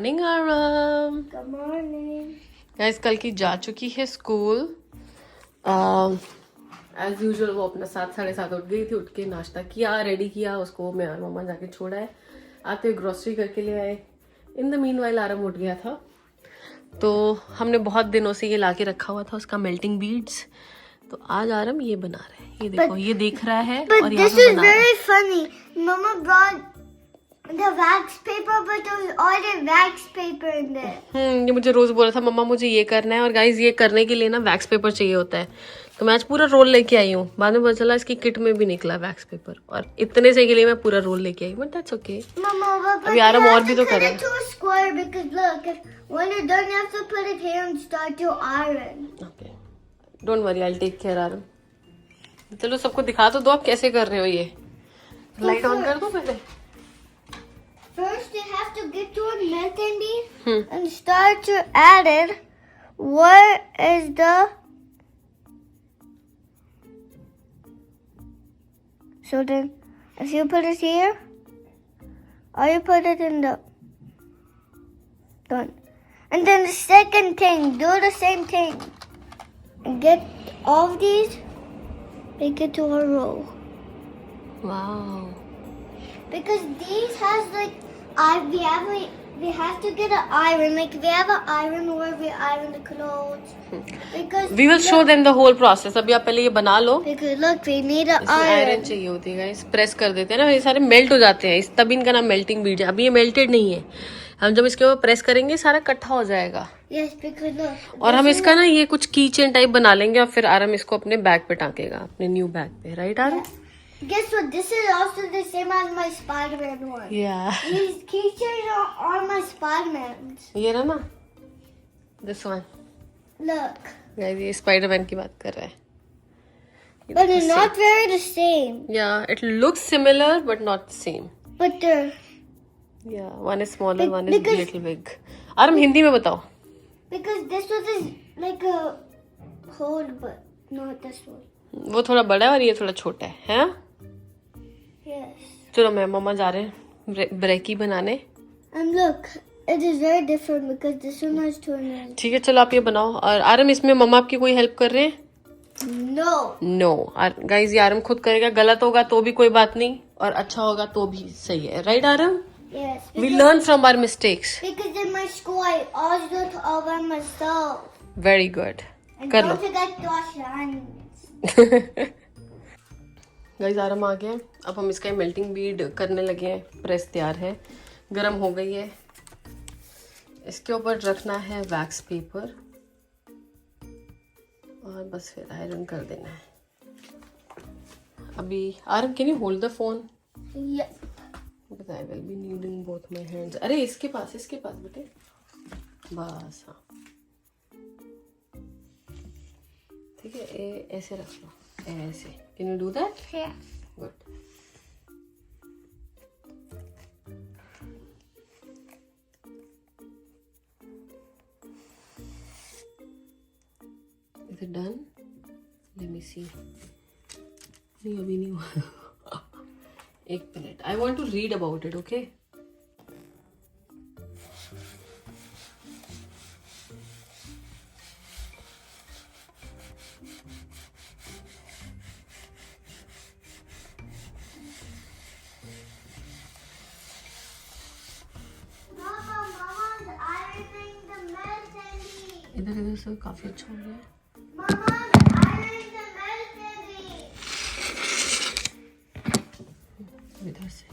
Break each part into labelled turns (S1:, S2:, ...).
S1: Morning आराम।
S2: Good morning.
S1: Guys कल की जा चुकी है स्कूल। एज यूजुअल वो अपना 7 साढ़े 7 उठ गई थी। उठ के नाश्ता किया, रेडी किया उसको। मैं और मम्मा जाके छोड़ा है, आते ग्रोसरी करके ले आए। इन द मीनवाइल आराम उठ गया था, तो हमने बहुत दिनों से ये लाके रखा हुआ था उसका मेल्टिंग बीड्स। तो आज आराम ये बना रहे हैं। ये देखो, ये देख रहा है और यहाँ
S2: This
S1: पे
S2: is
S1: बना रहा है।
S2: very funny. Mama brought the wax paper, but there was all the wax paper in there.
S1: ये मुझे रोज बोल रहा था मम्मा मुझे ये करना है। और गाइज ये करने के लिए ना वैक्स पेपर चाहिए होता है, तो मैं आज पूरा रोल लेके आई हूँ। बाद में पता चला इसकी किट में भी निकला वैक्स पेपर, और इतने से के लिए मैं पूरा रोल लेके आई। But that's okay.
S2: Mama, but
S1: अभी
S2: you
S1: आराम
S2: have
S1: और भी
S2: to
S1: तो
S2: cut
S1: करे।
S2: it to a square because look, when you're done, you have to put it here and start to iron.
S1: Okay, don't worry, I take care आराम। चलो सबको दिखा तो दो आप कैसे कर रहे हो। ये लाइट ऑन कर दो पहले।
S2: First, you have to get to a melting bead and start to add it. Where is the? So then, if you put it here, or you put it in the done, and then the second thing, do the same thing, and get all of these, make it to a row.
S1: Wow,
S2: Because these has like we have to get an iron. Like we have an iron where we iron the clothes. Because
S1: we will show them the whole process. अभी आप पहले ये बना लो।
S2: because look, we need an
S1: iron
S2: iron.
S1: चाहिए होती है guys. Press कर देते हैं ना, ये सारे मेल्ट हो जाते हैं। इस तभी इनका नाम मेल्टिंग बीड है। अभी ये मेल्टेड नहीं है, हम जब इसके ऊपर प्रेस करेंगे सारा इकट्ठा हो जाएगा।
S2: Yes, because look.
S1: और हम इसका ना ये कुछ की चेन टाइप बना लेंगे, और फिर आराम इसको अपने बैग पे टांकेगा, अपने न्यू बैग पे। राइट आराम?
S2: Guess what? This is also the same as my Spider-Man one.
S1: या
S2: These keychains are all my Spider-Mans.
S1: ये रहा ना, दिस वन।
S2: Look,
S1: गाइस ये स्पाइडरमैन की बात कर रहा है।
S2: but they're not very the same.
S1: या it looks similar but not same.
S2: But they're
S1: या one is smaller, one is
S2: Because-
S1: little big. आराम हिंदी में बताओ।
S2: because this one is like a hole, but not this one.
S1: वो थोड़ा बड़ा है और ये थोड़ा छोटा है, हैं?
S2: Yes.
S1: चलो मैं मम्मा जा रहे हैं ब्रेकी बनाने।
S2: And look, it is very different because this one has two nails.
S1: ठीक है, चलो आप ये बनाओ। और आरम इसमें मम्मा आपकी कोई हेल्प कर रहे हैं?
S2: No.
S1: नो गाइस, ये आरम खुद करेगा। गलत होगा तो भी कोई बात नहीं, और अच्छा होगा तो भी सही है। Right Aram?
S2: Yes.
S1: We learn from our mistakes.
S2: Because in my school I always do it all by myself.
S1: Very good,
S2: And
S1: कर लो।
S2: don't forget to wash your hands.
S1: Guys आराम आ गया। अब हम इसका मेल्टिंग बीड करने लगे हैं। प्रेस तैयार है, गरम हो गई है। इसके ऊपर रखना है वैक्स पेपर, और बस फिर आयरन कर देना है। अभी Aram can you hold the phone?
S2: Yep.
S1: Because I will be needing both my hands. अरे इसके पास बेटे, बस। हाँ ठीक है, ऐसे रख लो, ऐसे। Can you do that?
S2: Yeah.
S1: Good. Is it done? Let me see. नहीं अभी नहीं हुआ। एक minute, I want to read about it. Okay,
S2: Mama's ironing the melting.
S1: इधर से काफी अच्छा हो गया है।
S2: Mama's ironing the melting.
S1: इधर से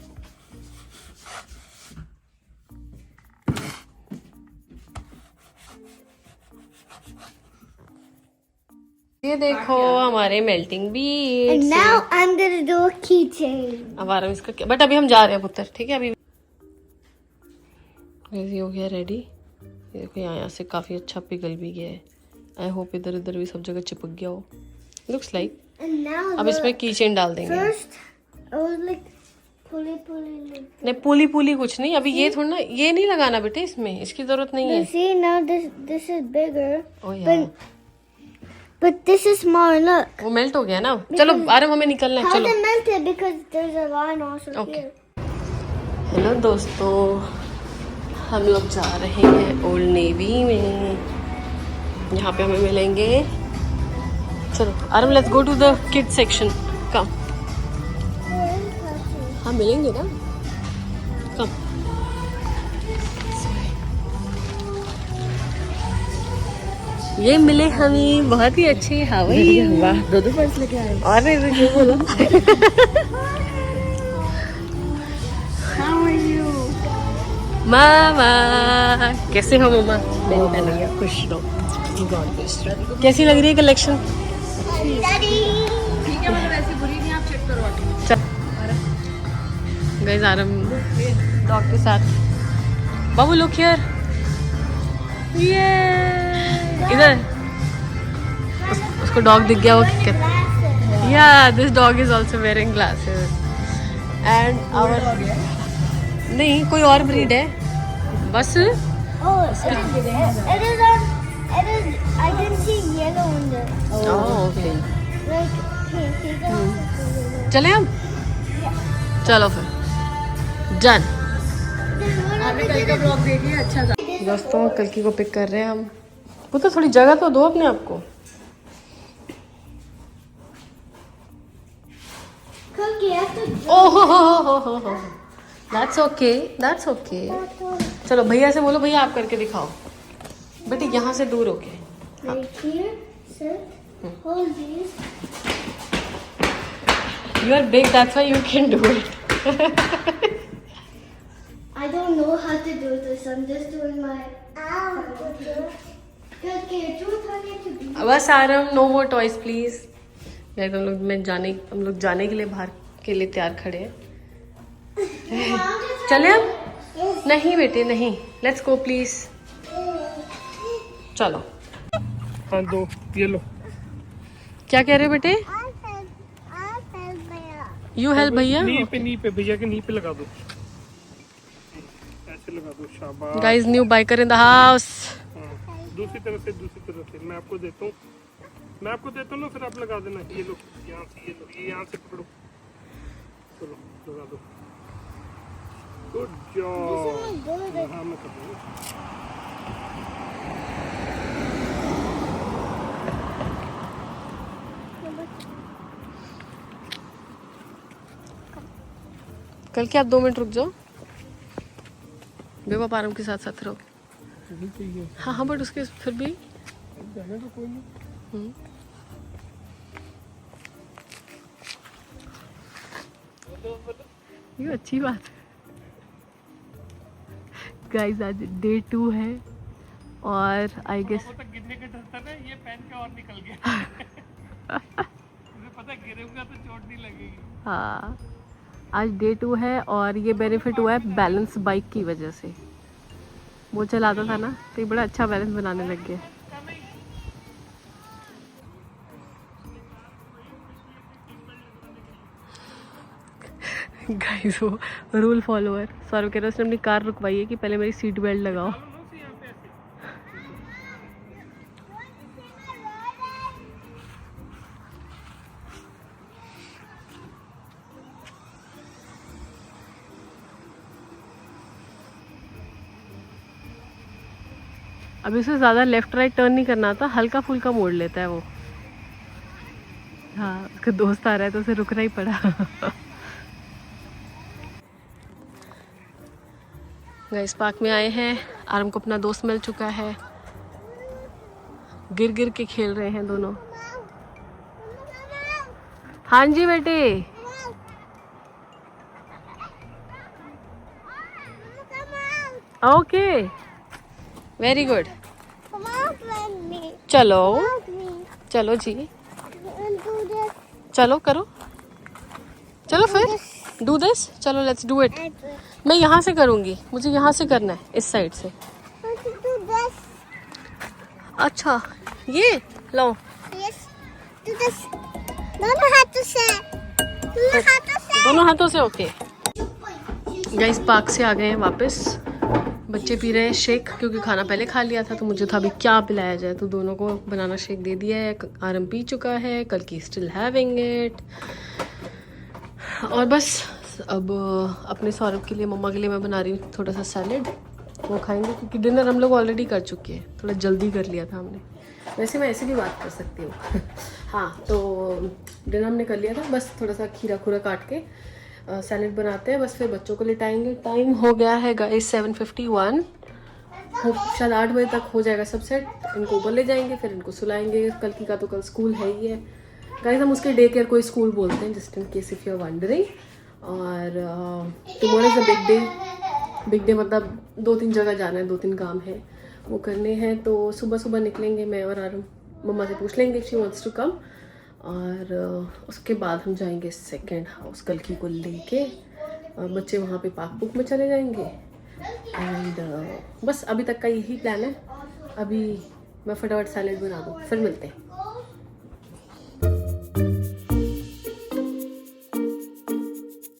S1: ये देखो हमारे melting
S2: And
S1: beads.
S2: now I'm gonna do a keychain.
S1: अब आराम इसका क्या, बट अभी हम जा रहे हैं पुत्र। ठीक है, अभी ये हो गया रेडी। ये देखो यहाँ से काफी अच्छा पिघल भी गया है। आई होप इधर उधर भी सब जगह चिपक गया हो। Looks like.
S2: And now
S1: अब इसमें की चेन डाल देंगे।
S2: first I was like pulley like.
S1: नहीं, पुली पुली कुछ नहीं। अभी ये थोड़ा ना, ये नहीं लगाना बेटे, इसमें इसकी जरूरत नहीं है।
S2: See now this is bigger.
S1: ओ यार,
S2: But this is smaller. Look.
S1: वो मेल्ट हो गया ना। चलो आराम, हमें निकलना है।
S2: How's
S1: चलो
S2: it melted? Because there's a line also
S1: Okay.
S2: here.
S1: Hello दोस्तों, हम लोग जा रहे हैं ओल्ड नेवी में, यहाँ पे हमें मिलेंगे। चलो Aram, let's go to the kid section. Come, हाँ मिलेंगे ना, कम। ये मिले हमें बहुत ही अच्छे हवाई।
S3: वाह, दो पर्स लेके आए।
S1: अरे क्यों बोला?
S3: How are you?
S1: मामा कैसे हो मामा?
S3: बहुत बढ़िया, खुश रहो। God bless you।
S1: कैसी लग रही है कलेक्शन?
S2: Daddy.
S3: ठीक है, मगर ऐसी बुरी नहीं, आप चेक करो आके।
S1: गाइस आरम डॉग के साथ। बाबू लुक हियर, ये इधर उसको डॉग दिख गया, वो
S2: Glasses.
S1: या this dog is also wearing glasses and our. नहीं कोई और ब्रीड है बस।
S2: Oh, it is I can see yellow in there.
S1: Okay
S2: Like, he goes.
S1: चले हम, चलो फिर डन।
S3: आपने कल का ब्लॉग देखिए, अच्छा था।
S1: दोस्तों कल्की को पिक कर रहे हैं हम। वो तो थोड़ी जगह तो दो अपने आप को।
S2: Cookie, I have to
S1: ओह हो, दैट्स ओके, दैट्स ओके। चलो भैया से बोलो, भैया आप करके दिखाओ बेटे, यहाँ से दूर होके।
S2: Right here, sit, hold these.
S1: You are big, that's why you can do it.
S2: I don't know how to do this. I'm just doing my. Cookie, you're too tiny to be.
S1: बस Aram, no more toys please. Guys हम लोग जाने के लिए बाहर के लिए तैयार खड़े हैं। चले हम? नहीं बेटे नहीं, लेट्स गो प्लीज। चलो।
S4: हाँ दो, ये लो।
S1: क्या कह रहे हो बेटे? यू हेल्प भैया।
S4: नी पे भैया के नी पे लगा दो, ऐसे लगा दो, शाबाश।
S1: Guys new biker in the house.
S4: हाँ, दूसरी तरफ से मैं आपको देता हूँ ना, फिर आप लगा देना। ये लो, यहाँ से ये लो, ये यहाँ से पकड़ो, चलो लगा दो। Good job. हाँ मैं कर दूँगा।
S1: कल के आप 2 मिनट रुक जाओ, बेबा पारम के साथ साथ रहो। हाँ बट उसके फिर भी
S4: जाने तो कोई नहीं।
S1: ये अच्छी बात है। गाइस आज डे 2 है और आई गेस
S4: गिरने का डर था ना, ये पहन के और निकल गया। मुझे पता गिरूंगा तो चोट नहीं लगेगी।
S1: हाँ आज डे 2 है और ये बेनिफिट हुआ है बैलेंस बाइक की वजह से। वो चलाता था ना तो ये बड़ा अच्छा बैलेंस बनाने लग गया। गाइस वो रूल फॉलोअर सौरभ कह रहा है, उसने अपनी कार रुकवाई है कि पहले मेरी सीट बेल्ट लगाओ। अभी उसे ज़्यादा लेफ्ट राइट टर्न नहीं करना था, हल्का फुल्का मोड़ लेता है वो। हाँ उसका दोस्त आ रहा है तो उसे रुकना ही पड़ा। गाइस पार्क में आए हैं, आरम को अपना दोस्त मिल चुका है। गिर गिर के खेल रहे हैं दोनों। हाँ जी बेटे। Okay very good. चलो चलो जी, चलो करो, चलो फिर डू दिस। चलो लेट्स डू इट। मैं यहाँ से करूँगी, मुझे यहाँ से करना है, इस साइड से। अच्छा ये लो। दोनों हाथों से ओके। गाइस पार्क से आ गए हैं वापस। बच्चे पी रहे हैं शेक क्योंकि खाना पहले खा लिया था तो मुझे था अभी क्या पिलाया जाए, तो दोनों को बनाना शेक दे दिया है। आरम पी चुका है, कल की स्टिल हैविंग इट। और बस अब अपने सौरभ के लिए, मम्मा के लिए मैं बना रही हूँ थोड़ा सा सैलेड। वो खाएंगे, क्योंकि डिनर हम लोग ऑलरेडी कर चुके हैं, थोड़ा जल्दी कर लिया था हमने। वैसे मैं ऐसे भी बात कर सकती हूँ हाँ, तो डिनर हमने कर लिया था, बस थोड़ा सा खीरा खूरा काट के सैलेड बनाते हैं, बस फिर बच्चों को लिटाएंगे। टाइम हो गया है गाइस 7:51, शायद 8 बजे तक हो जाएगा सब सेट। इनको ऊपर ले जाएंगे, फिर इनको सुलाएंगे। कल की का तो कल स्कूल है ही है गाइस, हम उसके डे केयर कोई स्कूल बोलते हैं, just in case if you are wondering. और tomorrow is a big day, मतलब 2-3 जगह जाना है, 2-3 काम है वो करने हैं। तो सुबह सुबह निकलेंगे, मैं और आरम। मम्मा से पूछ लेंगे if she wants to come, और उसके बाद हम जाएंगे सेकेंड हाउस कल्की को लेके, और बच्चे वहाँ पे पार्क बुक में चले जाएंगे। एंड बस अभी तक का यही प्लान है। अभी मैं फटाफट सैलेड बना दूँ, फिर मिलते हैं।